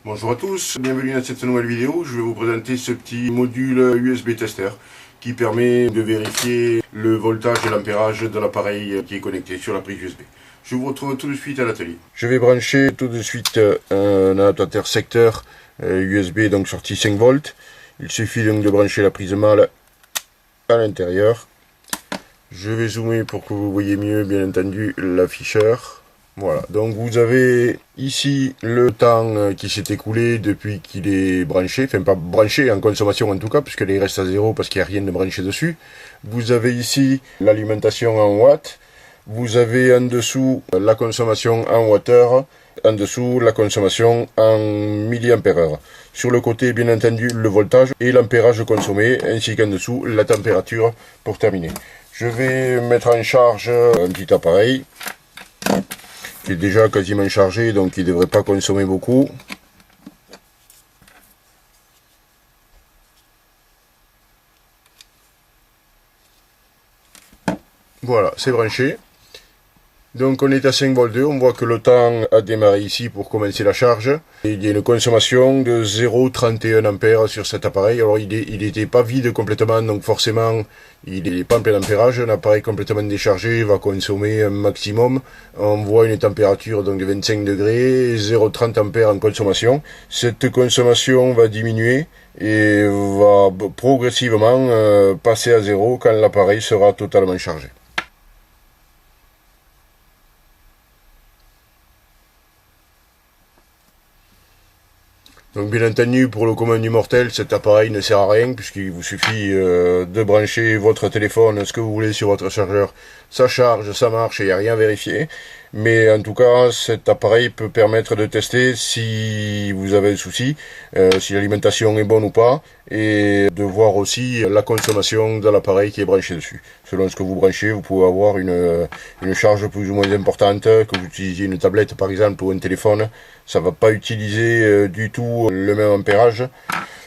Bonjour à tous, bienvenue dans cette nouvelle vidéo. Je vais vous présenter ce petit module USB tester qui permet de vérifier le voltage et l'ampérage de l'appareil qui est connecté sur la prise USB. Je vous retrouve tout de suite à l'atelier. Je vais brancher tout de suite un adaptateur secteur USB, donc sortie 5 volts. Il suffit donc de brancher la prise mâle à l'intérieur. Je vais zoomer pour que vous voyez mieux, bien entendu, l'afficheur. Voilà, donc vous avez ici le temps qui s'est écoulé depuis qu'il est branché, enfin pas branché en consommation en tout cas, puisqu'il reste à 0 parce qu'il n'y a rien de branché dessus. Vous avez ici l'alimentation en watts, vous avez en dessous la consommation en wattheure, en dessous la consommation en milliampères-heure. Sur le côté, bien entendu, le voltage et l'ampérage consommé, ainsi qu'en dessous la température pour terminer. Je vais mettre en charge un petit appareil qui est déjà quasiment chargé, donc il ne devrait pas consommer beaucoup. Voilà, c'est branché. Donc on est à 5 volts 2, on voit que le temps a démarré ici pour commencer la charge. Et il y a une consommation de 0,31 ampères sur cet appareil. Alors il n'était pas vide complètement, donc forcément il n'est pas en plein ampérage. Un appareil complètement déchargé va consommer un maximum. On voit une température donc de 25 degrés, 0,30 ampères en consommation. Cette consommation va diminuer et va progressivement passer à 0 quand l'appareil sera totalement chargé. Donc bien entendu, pour le commun du mortel, cet appareil ne sert à rien, puisqu'il vous suffit de brancher votre téléphone, ce que vous voulez sur votre chargeur. Ça charge, ça marche et il n'y a rien à vérifier. Mais en tout cas, cet appareil peut permettre de tester si vous avez un souci, si l'alimentation est bonne ou pas, et de voir aussi la consommation de l'appareil qui est branché dessus. Selon ce que vous branchez, vous pouvez avoir une charge plus ou moins importante, que vous utilisiez une tablette par exemple ou un téléphone, ça ne va pas utiliser du tout le même ampérage.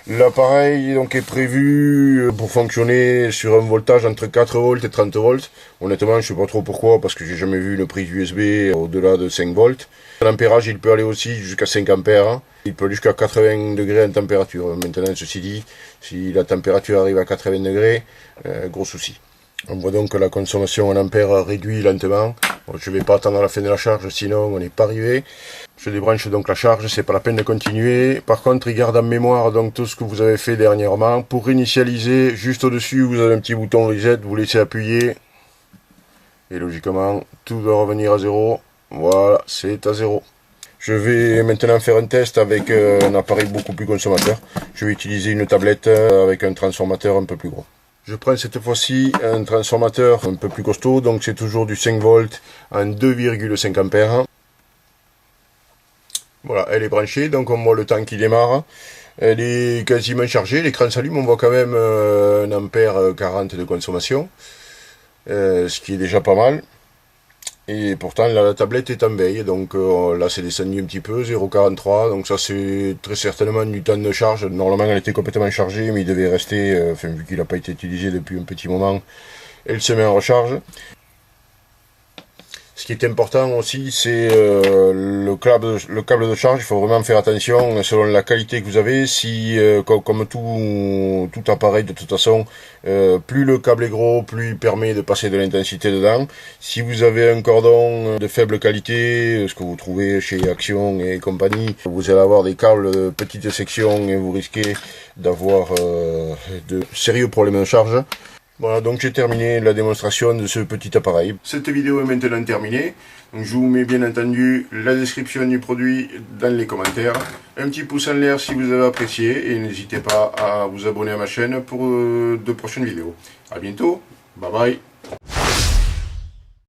L'appareil donc est prévu pour fonctionner sur un voltage entre 4 volts et 30 volts. Honnêtement, je ne sais pas trop pourquoi, parce que j'ai jamais vu une prise USB au-delà de 5 volts. L'ampérage, il peut aller aussi jusqu'à 5 ampères. Il peut aller jusqu'à 80 degrés en température. Maintenant, ceci dit, si la température arrive à 80 degrés, gros souci. On voit donc que la consommation en ampères réduit lentement. Bon, je ne vais pas attendre la fin de la charge, sinon on n'est pas arrivé. Je débranche donc la charge, c'est pas la peine de continuer. Par contre, il garde en mémoire donc tout ce que vous avez fait dernièrement. Pour initialiser, juste au-dessus, vous avez un petit bouton reset, vous laissez appuyer. Et logiquement, tout doit revenir à 0. Voilà, c'est à 0. Je vais maintenant faire un test avec un appareil beaucoup plus consommateur. Je vais utiliser une tablette avec un transformateur un peu plus gros. Je prends cette fois-ci un transformateur un peu plus costaud, donc c'est toujours du 5 volts en 2,5 ampères. Voilà, elle est branchée, donc on voit le temps qui démarre. Elle est quasiment chargée, l'écran s'allume, on voit quand même 1 ampère 40 de consommation, ce qui est déjà pas mal. Et pourtant là, la tablette est en veille, donc là c'est descendu un petit peu, 0,43, donc ça c'est très certainement du temps de charge. Normalement elle était complètement chargée, mais il devait rester, vu qu'il n'a pas été utilisé depuis un petit moment, elle se met en recharge. Ce qui est important aussi, c'est le câble de charge. Il faut vraiment faire attention selon la qualité que vous avez. Si, comme tout appareil de toute façon, plus le câble est gros, plus il permet de passer de l'intensité dedans. Si vous avez un cordon de faible qualité, ce que vous trouvez chez Action et compagnie, vous allez avoir des câbles de petite section et vous risquez d'avoir de sérieux problèmes de charge. Voilà, donc j'ai terminé la démonstration de ce petit appareil. Cette vidéo est maintenant terminée. Donc je vous mets bien entendu la description du produit dans les commentaires. Un petit pouce en l'air si vous avez apprécié et n'hésitez pas à vous abonner à ma chaîne pour de prochaines vidéos. A bientôt, bye bye.